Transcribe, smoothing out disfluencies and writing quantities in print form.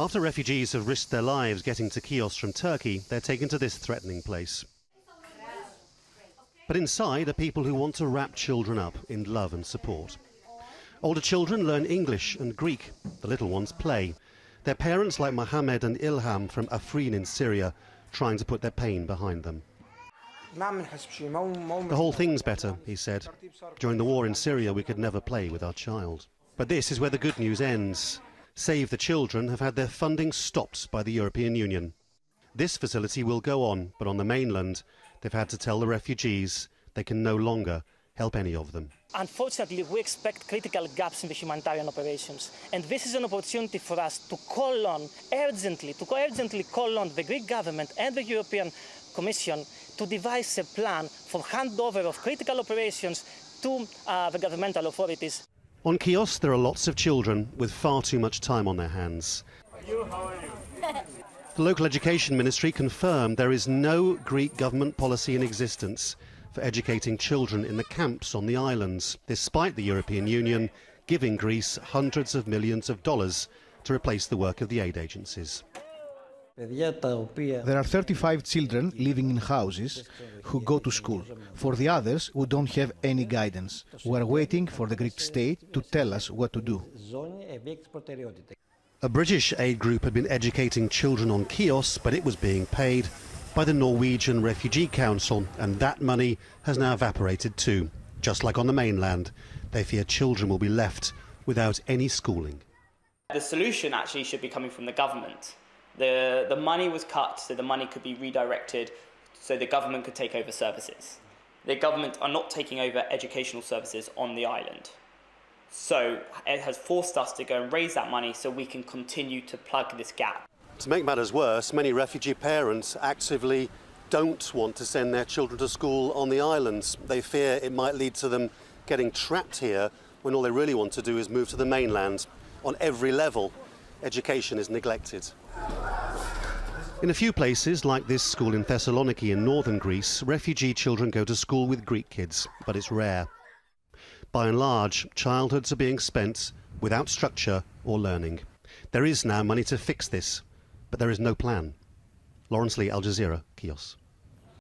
After refugees have risked their lives getting to Chios from Turkey, they're taken to this threatening place. But inside are people who want to wrap children up in love and support. Older children learn English and Greek. The little ones play. Their parents, like Mohammed and Ilham from Afrin in Syria, trying to put their pain behind them. The whole thing's better, he said. During the war in Syria, we could never play with our child. But this is where the good news ends. Save the Children have had their funding stopped by the European Union. This facility will go on, but on the mainland, they've had to tell the refugees they can no longer help any of them. Unfortunately, we expect critical gaps in the humanitarian operations, and this is an opportunity for us to call on, urgently call on the Greek government and the European Commission to devise a plan for handover of critical operations to the governmental authorities. On Chios, there are lots of children with far too much time on their hands. How are you? The local education ministry confirmed there is no Greek government policy in existence for educating children in the camps on the islands, despite the European Union giving Greece hundreds of millions of dollars to replace the work of the aid agencies. There are 35 children living in houses who go to school. For the others who don't have any guidance, we are waiting for the Greek state to tell us what to do. A British aid group had been educating children on Chios, but it was being paid by the Norwegian Refugee Council, and that money has now evaporated too. Just like on the mainland, they fear children will be left without any schooling. The solution actually should be coming from the government. The money was cut so the money could be redirected so the government could take over services. The government are not taking over educational services on the island. So it has forced us to go and raise that money so we can continue to plug this gap. To make matters worse, many refugee parents actively don't want to send their children to school on the islands. They fear it might lead to them getting trapped here when all they really want to do is move to the mainland. On every level, education is neglected. In a few places, like this school in Thessaloniki in northern Greece, refugee children go to school with Greek kids, but it's rare. By and large, childhoods are being spent without structure or learning. There is now money to fix this, but there is no plan. Laurence, Al Jazeera, Chios.